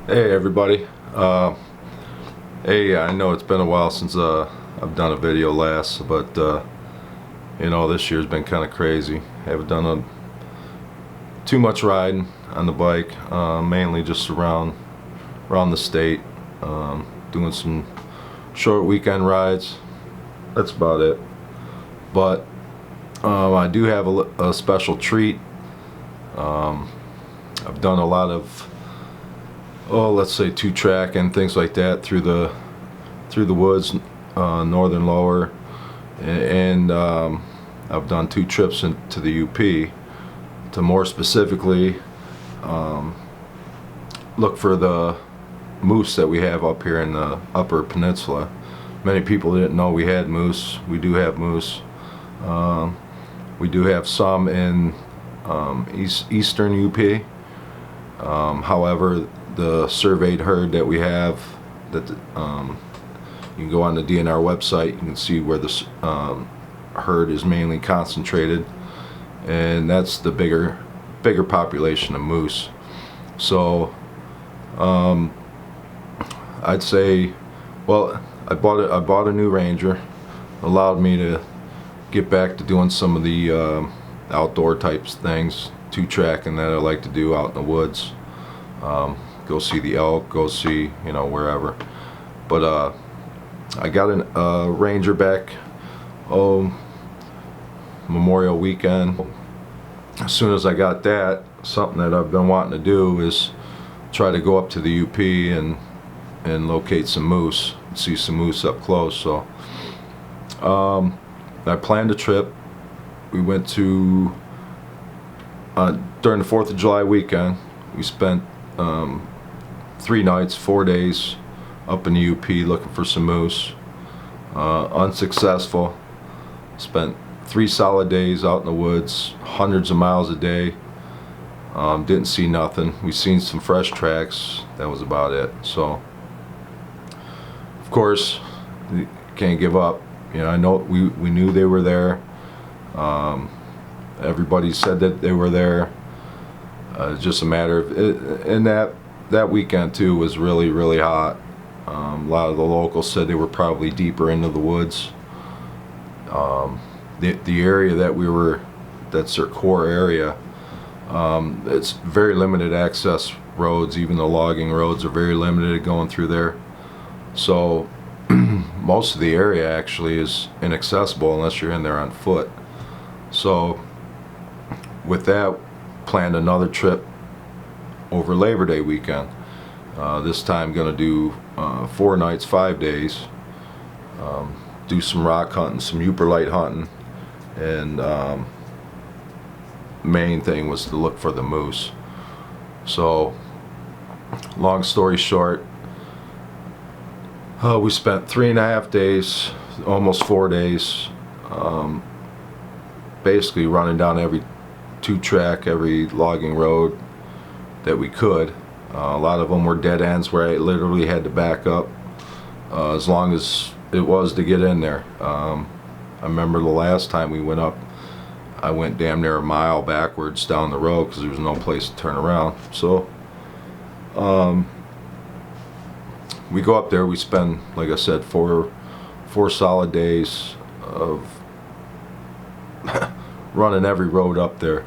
Hey everybody. Hey, I know it's been a while since I've done a video last, but this year's been kind of crazy. Haven't done too much riding on the bike, mainly just around the state, doing some short weekend rides. That's about it. But I do have a special treat. I've done a lot of let's say 2-track and things like that through the woods, northern lower, and I've done 2 trips into the UP to more specifically look for the moose that we have up here in the upper peninsula. Many people didn't know we had moose. We do have moose. We do have some in eastern UP. However, the surveyed herd that we have, that you can go on the DNR website, you can see where the herd is mainly concentrated, and that's the bigger population of moose. So I'd say, well, I bought a new Ranger, allowed me to get back to doing some of the outdoor types things, 2-tracking that I like to do out in the woods. Go see the elk, go see, wherever. But I got a Ranger back Memorial weekend. As soon as I got that, something that I've been wanting to do is try to go up to the UP and locate some moose, see some moose up close. So I planned a trip. We went to during the 4th of July weekend. We spent 3 nights, 4 days up in the UP looking for some moose. Unsuccessful. Spent 3 solid days out in the woods, hundreds of miles a day. Didn't see nothing. We seen some fresh tracks. That was about it. So, of course, you can't give up. I know we knew they were there. Everybody said that they were there. It's just a matter of it, and that weekend too was really hot. A lot of the locals said they were probably deeper into the woods. The area that we were, that's their core area. It's very limited access roads. Even the logging roads are very limited going through there. So most of the area actually is inaccessible unless you're in there on foot. So with that, planned another trip over Labor Day weekend. This time gonna do 4 nights, 5 days. Do some rock hunting, some Uperlite hunting, and main thing was to look for the moose. So long story short, we spent 3.5 days, almost 4 days, basically running down every 2-track, every logging road that we could. A lot of them were dead ends where I literally had to back up as long as it was to get in there. I remember the last time we went up, I went damn near a mile backwards down the road because there was no place to turn around. So we go up there, we spend, like I said, four solid days of running every road up there.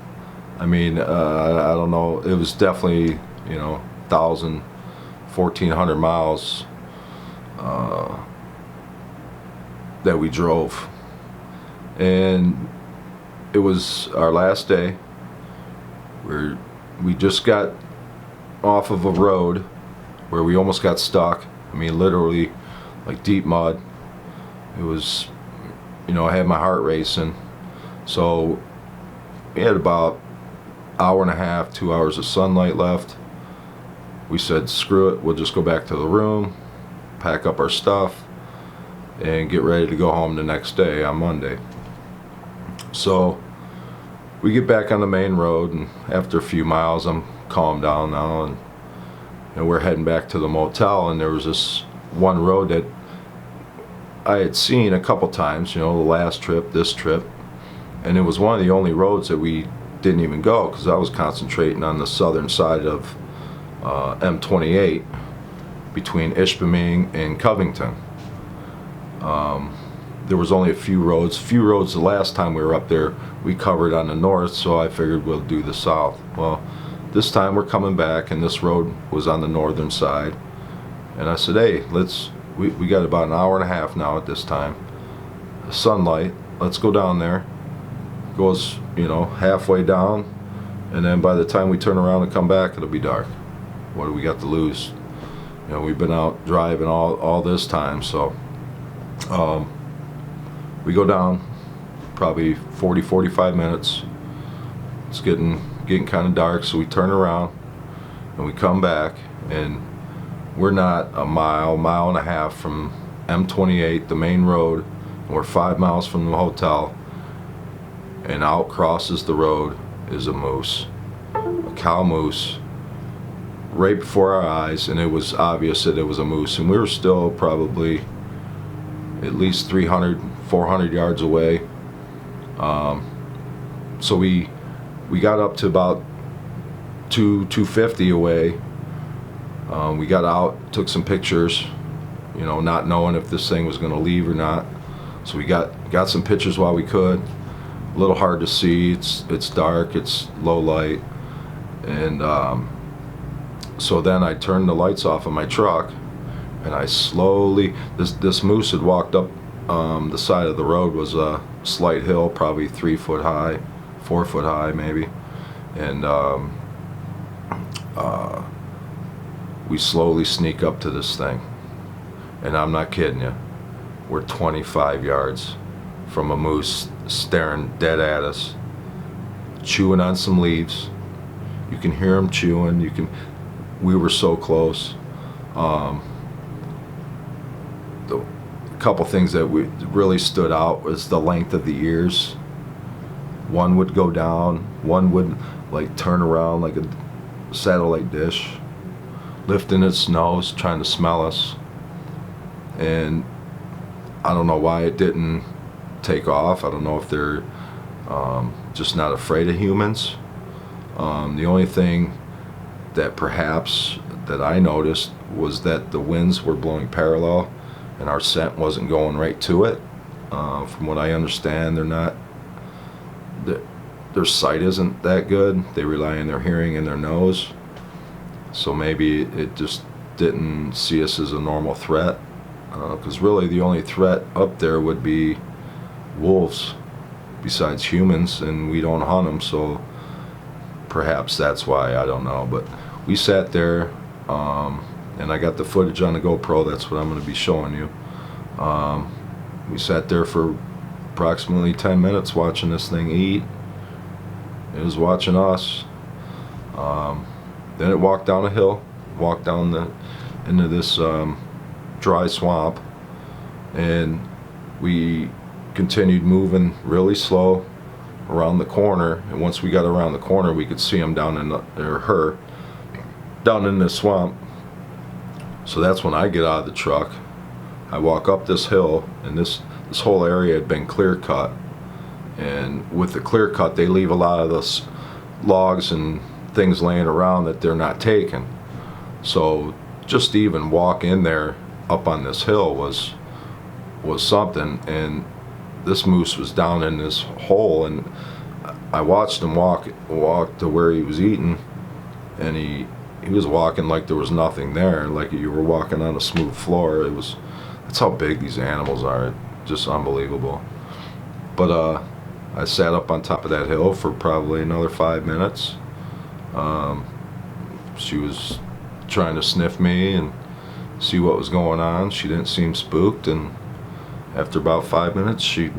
I mean, I don't know, it was definitely 1,000, 1,400 miles that we drove, and it was our last day. We just got off of a road where we almost got stuck. I mean, literally, like deep mud. It was, I had my heart racing. So we had about 1.5, 2 hours of sunlight left. We said, screw it, we'll just go back to the room, pack up our stuff, and get ready to go home the next day on Monday. So we get back on the main road, and after a few miles, I'm calmed down now, and we're heading back to the motel. And there was this one road that I had seen a couple times, the last trip, this trip, and it was one of the only roads that we didn't even go because I was concentrating on the southern side of M28 between Ishpeming and Covington. There was only a few roads. The last time we were up there we covered on the north, so I figured we'll do the south. Well, this time we're coming back and this road was on the northern side, and I said, hey, we got about an hour and a half now at this time, sunlight, let's go down there. Goes, you know, halfway down, and then by the time we turn around and come back, it'll be dark. What do we got to lose? You know, we've been out driving all this time. So we go down probably 40-45 minutes. It's getting kind of dark, so we turn around and we come back, and we're not a mile and a half from M28, the main road, and we're 5 miles from the hotel, and out crosses the road is a moose, a cow moose, right before our eyes, and it was obvious that it was a moose, and we were still probably at least 300-400 yards away. So we got up to about 250 away. We got out, took some pictures, you know, not knowing if this thing was going to leave or not. So we got some pictures while we could. A little hard to see. It's dark. It's low light, and so then I turned the lights off of my truck, and I slowly. This moose had walked up the side of the road. Was a slight hill, probably 3 foot high, 4 foot high maybe, and we slowly sneak up to this thing, and I'm not kidding you. We're 25 yards from a moose staring dead at us, chewing on some leaves. You can hear him chewing. We were so close. A couple things that really stood out was the length of the ears. One would go down, one would like turn around like a satellite dish, lifting its nose, trying to smell us. And I don't know why it didn't take off. I don't know if they're just not afraid of humans. The only thing that perhaps that I noticed was that the winds were blowing parallel and our scent wasn't going right to it. From what I understand, their sight isn't that good. They rely on their hearing and their nose. So maybe it just didn't see us as a normal threat. Because really the only threat up there would be wolves besides humans, and we don't hunt them, so perhaps that's why, I don't know. But we sat there, and I got the footage on the GoPro. That's what I'm going to be showing you. We sat there for approximately 10 minutes watching this thing eat. It was watching us. Then it walked down a hill, walked down into this dry swamp, and we continued moving really slow around the corner. And once we got around the corner, we could see him down in her down in the swamp. So that's when I get out of the truck. I walk up this hill, and this whole area had been clear cut, and with the clear cut they leave a lot of those logs and things laying around that they're not taking. So just to even walk in there up on this hill was something, and this moose was down in this hole, and I watched him walk to where he was eating, and he was walking like there was nothing there, like you were walking on a smooth floor. That's how big these animals are, just unbelievable. But I sat up on top of that hill for probably another 5 minutes. She was trying to sniff me and see what was going on. She didn't seem spooked, and after about 5 minutes she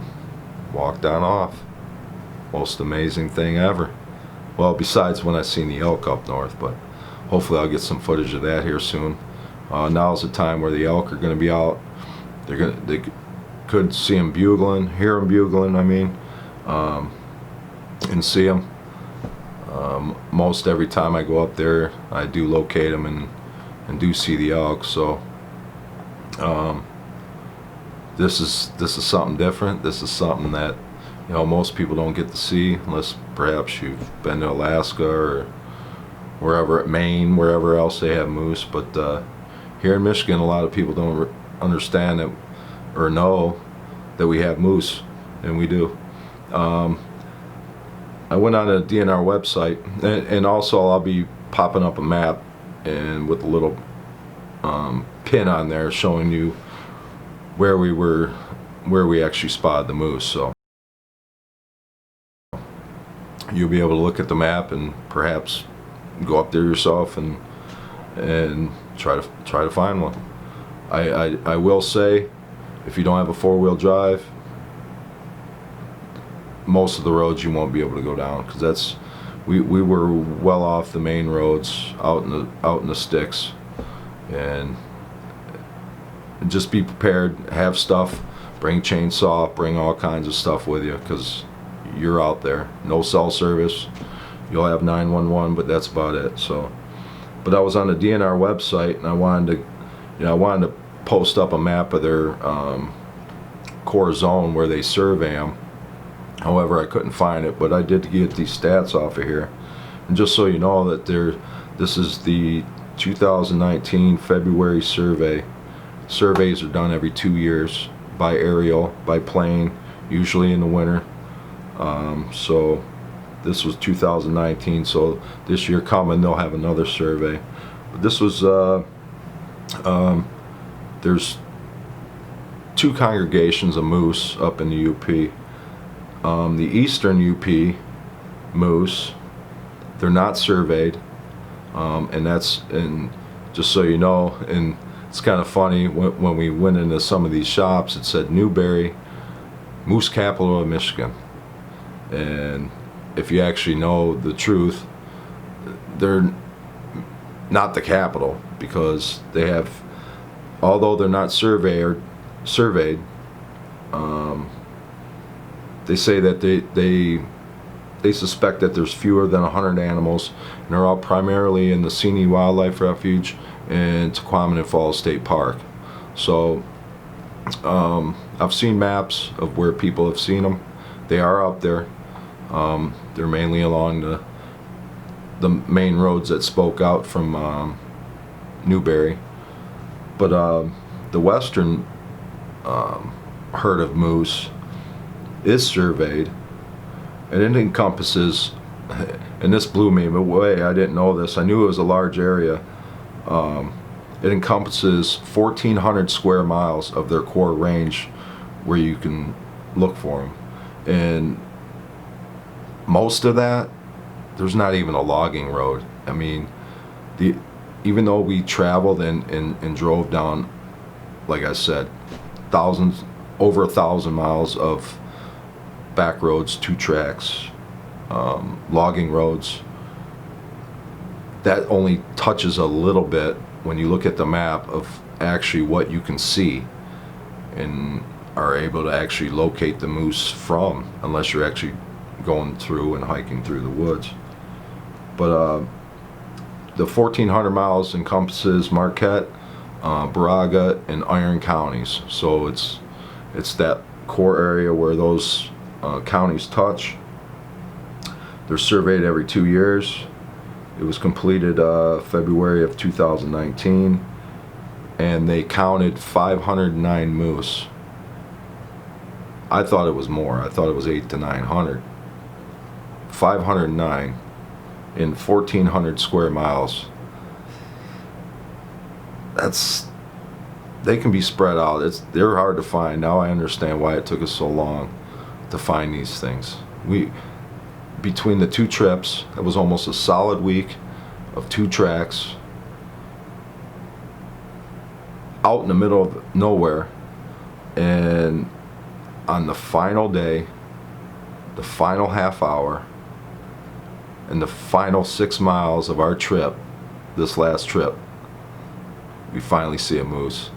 walked on off. Most amazing thing ever. Well, besides when I seen the elk up north, but hopefully I'll get some footage of that here soon. Now's the time where the elk are going to be out. They could see them bugling, hear them bugling, I mean, and see them. Most every time I go up there, I do locate them and do see the elk. So this is something different. This is something that, you know, most people don't get to see unless perhaps you've been to Alaska wherever at Maine, wherever else they have moose. But here in Michigan, a lot of people don't understand that or know that we have moose, and we do. I went on a DNR website, and also I'll be popping up a map and with a little pin on there showing you where we actually spotted the moose. So you'll be able to look at the map and perhaps go up there yourself and try to find one. I will say, if you don't have a four-wheel drive, most of the roads you won't be able to go down, because we were well off the main roads, out in the sticks, and just be prepared. Have stuff. Bring chainsaw. Bring all kinds of stuff with you, because you're out there. No cell service. You'll have 911, but that's about it. So, but I was on the DNR website, and I wanted to post up a map of their core zone where they survey them. However, I couldn't find it, but I did get these stats off of here. And just so you know that this is the 2019 February survey. Surveys are done every 2 years by aerial, by plane, usually in the winter. So this was 2019, so this year coming they'll have another survey. But this was there's 2 congregations of moose up in the UP. The eastern UP moose, they're not surveyed, and just so you know, and it's kind of funny, when we went into some of these shops, it said Newberry, moose capital of Michigan. And if you actually know the truth, they're not the capital, because they have, although they're not surveyed, they say that they suspect that there's fewer than 100 animals, and they're all primarily in the Seney Wildlife Refuge and Tequamanet Falls State Park. So I've seen maps of where people have seen them. They are up there. They're mainly along the main roads that spoke out from Newberry. But the western herd of moose is surveyed, and it encompasses, and this blew me away, I didn't know this, I knew it was a large area. It encompasses 1,400 square miles of their core range where you can look for them, and most of that, there's not even a logging road. I mean, even though we traveled and drove down, like I said, over 1,000 miles of back roads, 2 tracks, logging roads, that only touches a little bit when you look at the map of actually what you can see and are able to actually locate the moose from, unless you're actually going through and hiking through the woods. But the 1,400 miles encompasses Marquette, Baraga, and Iron counties. So it's that core area where those counties touch. They're surveyed every 2 years. It was completed February of 2019, and they counted 509 moose. I thought it was more. I thought it was 800 to 900. 509 in 1,400 square miles. They can be spread out. They're hard to find. Now I understand why it took us so long to find these things. Between the 2 trips, it was almost a solid week of 2 tracks out in the middle of nowhere, and on the final day, the final half hour, and the final 6 miles of our trip, this last trip, we finally see a moose.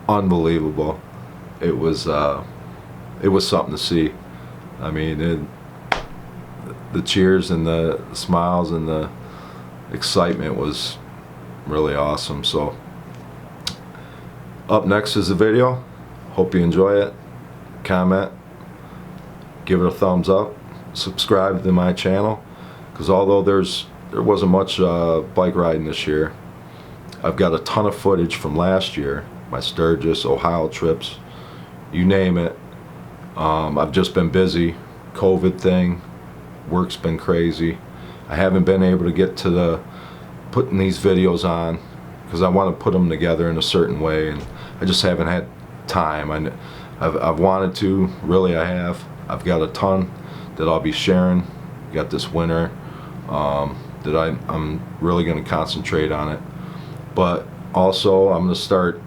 Unbelievable. It was something to see. I mean, the cheers and the smiles and the excitement was really awesome. So up next is the video. Hope you enjoy it. Comment, give it a thumbs up, subscribe to my channel, because although there's there wasn't much bike riding this year. I've got a ton of footage from last year, my Sturgis, Ohio trips, you name it. I've just been busy, COVID thing, work's been crazy. I haven't been able to get to the putting these videos on because I want to put them together in a certain way, and I just haven't had time. I've wanted to, really I have. I've got a ton that I'll be sharing, got this winter, that I'm really going to concentrate on it. But also I'm going to start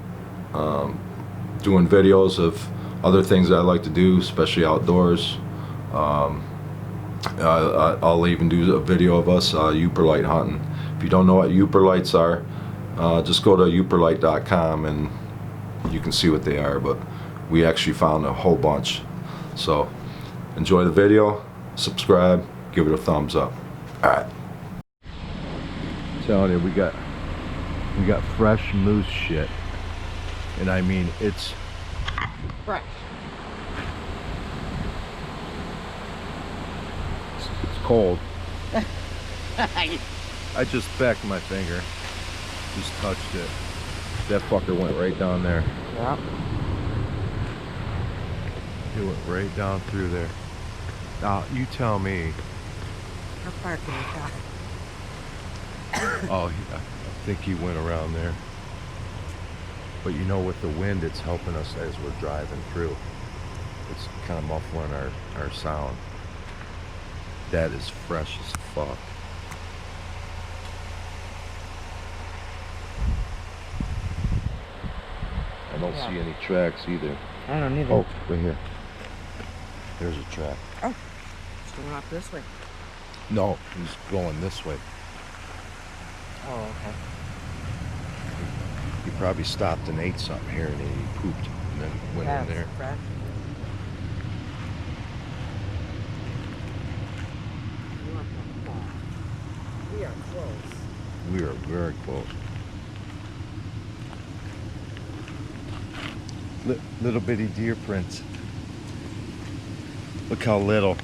doing videos of other things that I like to do, especially outdoors. I'll even do a video of us Uperlite hunting. If you don't know what Uperlites are, just go to uperlite.com and you can see what they are, but we actually found a whole bunch. So enjoy the video, subscribe, give it a thumbs up. Alright. Telling you, we got fresh moose shit, and I mean it's fresh. It's cold. I just backed my finger, just touched it. That fucker went right down there. Yeah. It went right down through there. Now you tell me. How far can we go? Oh, I think he went around there. But you know, with the wind, it's helping us as we're driving through. It's kind of muffling our sound. That is fresh as fuck. I don't see any tracks either. I don't either. Oh, right here. There's a track. Oh, it's going off this way. No, he's going this way. Oh, okay. He probably stopped and ate something here, and then he pooped and then went in there. Fresh. We are close. We are very close. Little bitty deer prints. Look how little.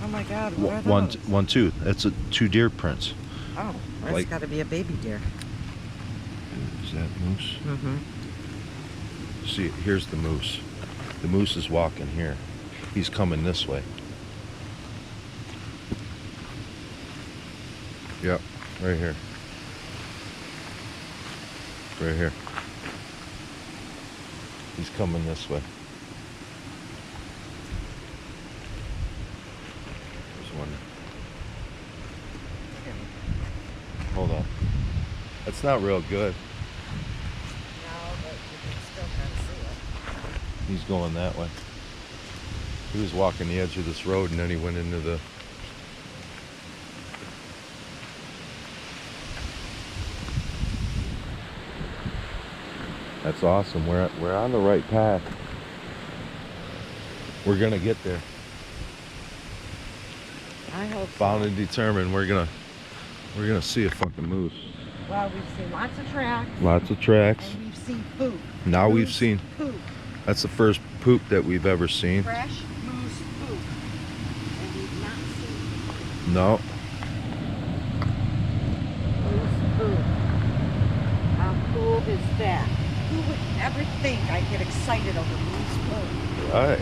Oh my God! What are those? One, two. That's two deer prints. Oh, that's Like- got to be a baby deer. Is that moose? Mm-hmm. See, here's the moose. The moose is walking here. He's coming this way. Yep, right here. Right here. He's coming this way. There's one. Hold on. That's not real good. No, but you can still kind of see it. He's going that way. He was walking the edge of this road and then he went into the... That's awesome. We're on the right path. We're gonna get there. I hope so. Bound and determined. We're gonna see a fucking moose. Well, we've seen lots of tracks. Lots of tracks. And we've seen poop. Now we've Moose seen. poop. That's the first poop that we've ever seen. Fresh moose poop. And we've not seen No. moose poop. How cool is that? Who would ever think I'd get excited over moose poop? Right.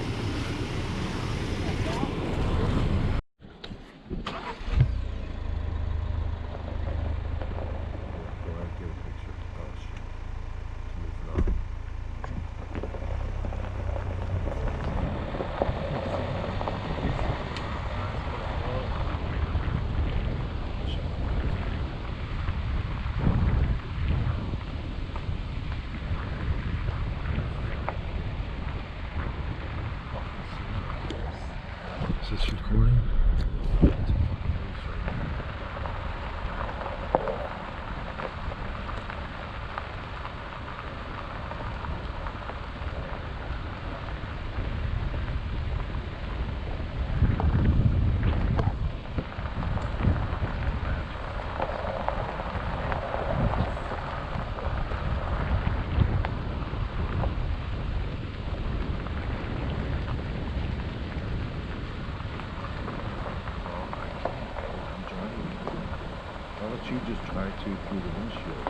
see through the windshield.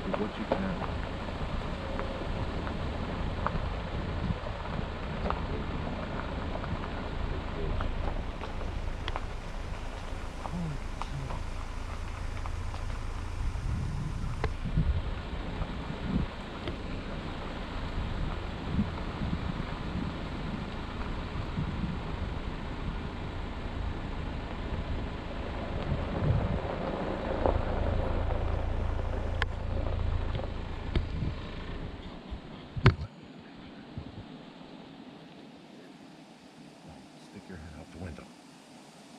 Do what you can. Stick your head out the window.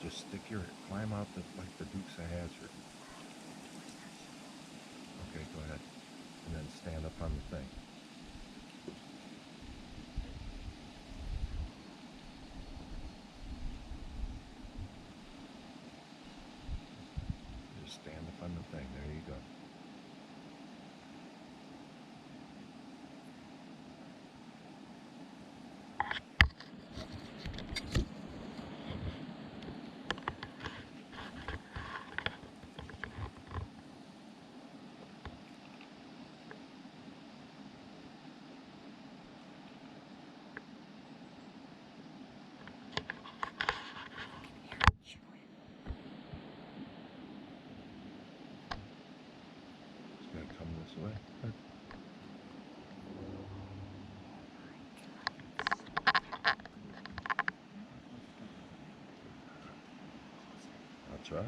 Just stick your climb out like the Dukes of Hazzard. Okay, go ahead. And then stand up on the thing. Just stand up on the thing. There you go. It's gonna come this way. Good. I'll try.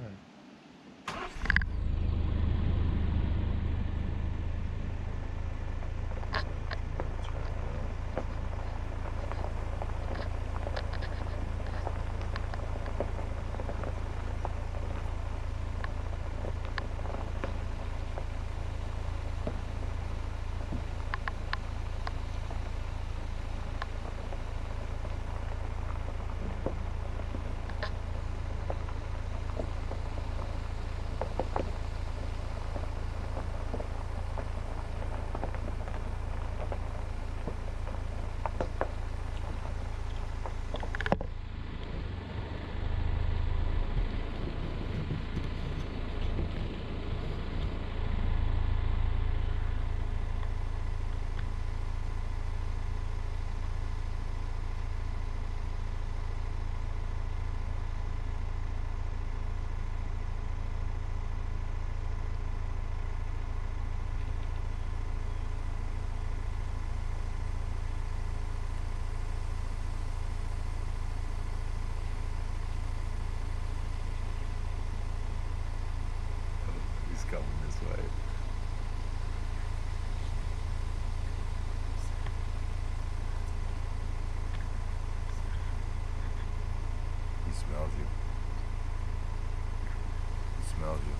He's coming this way. He smells you. He smells you.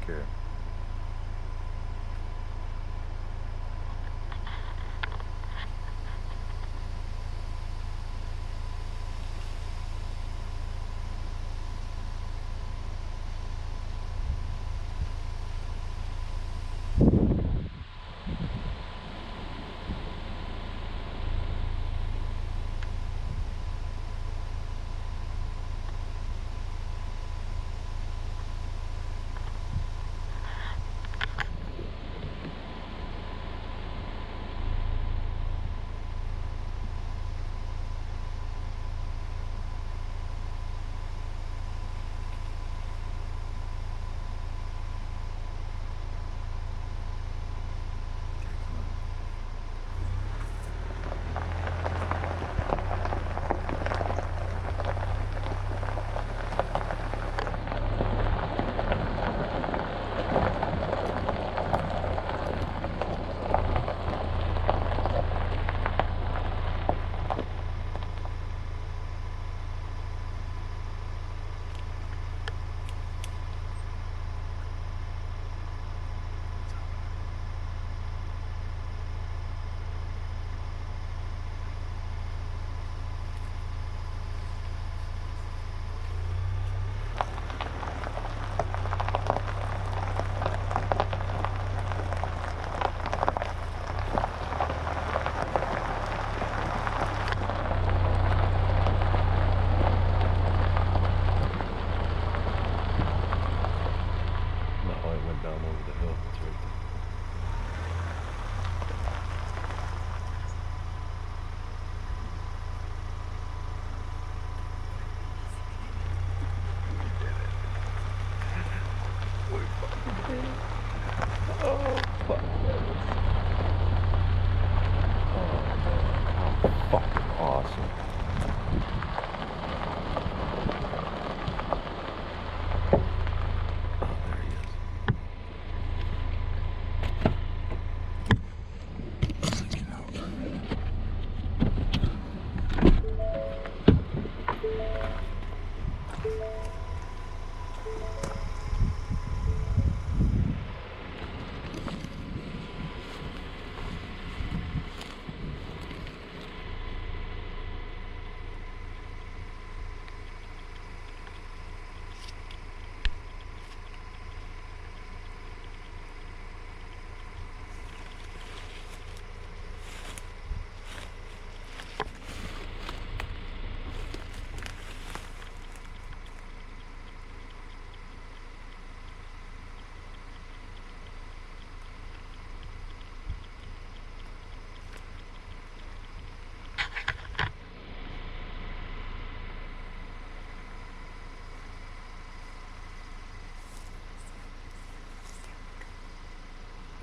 here.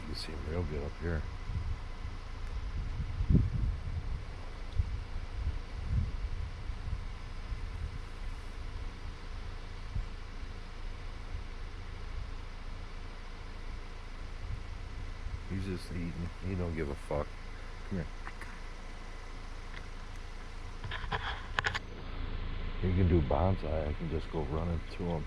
You see him real good up here. He's just eating. He don't give a fuck. Come here. You can do bonsai. I can just go running to him.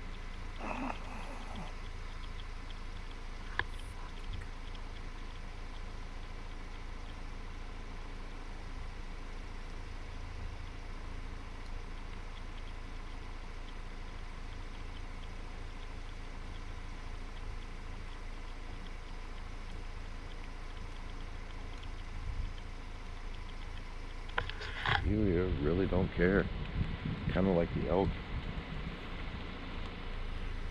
You really don't care. Kind of like the elk.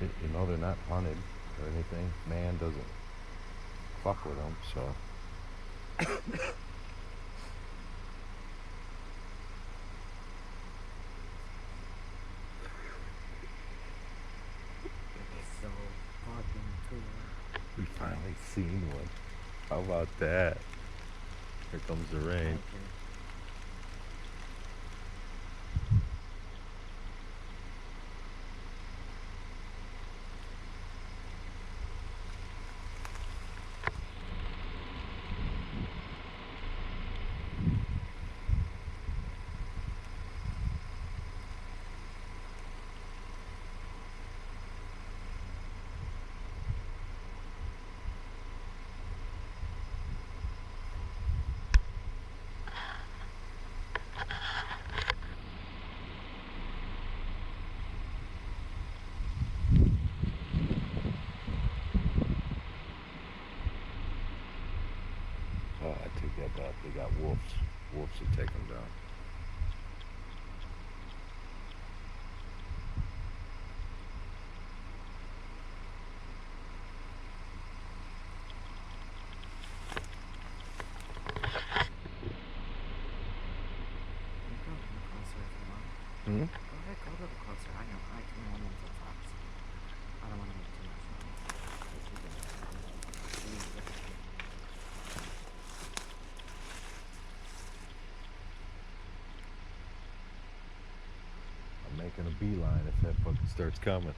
You know, they're not hunted or anything. Man doesn't fuck with them, so. So fucking cool. We finally seen one. How about that? Here comes the rain. But they got wolves. Wolves will take them down. Go ahead, go a little closer. I know, I can hear them so fast. I don't want to make too much noise. I'm making a beeline if that fucking starts coming.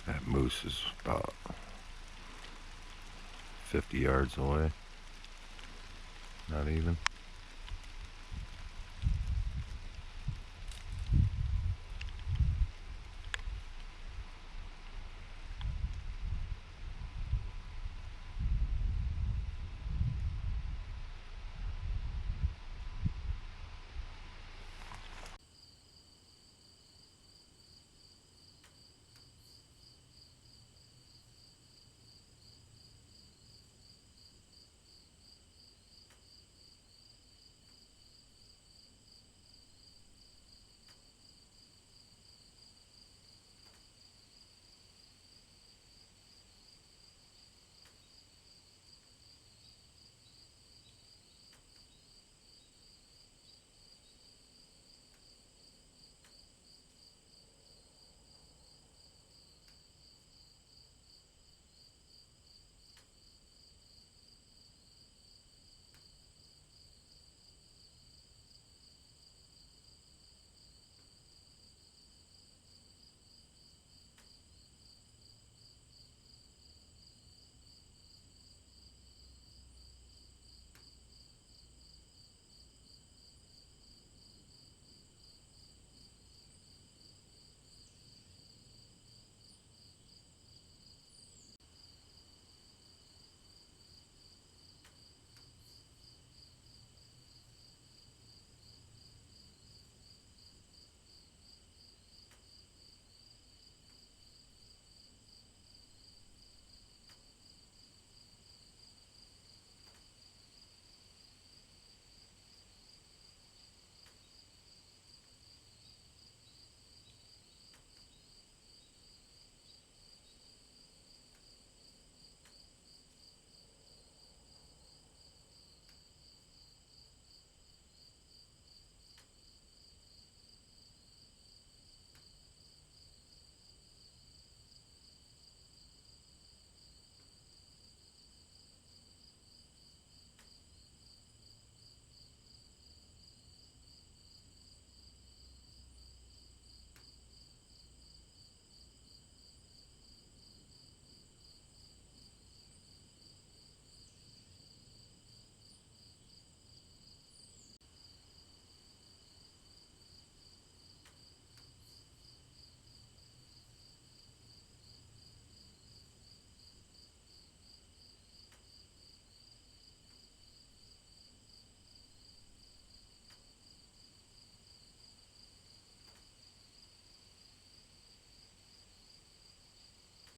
That moose is about 50 yards away. Not even.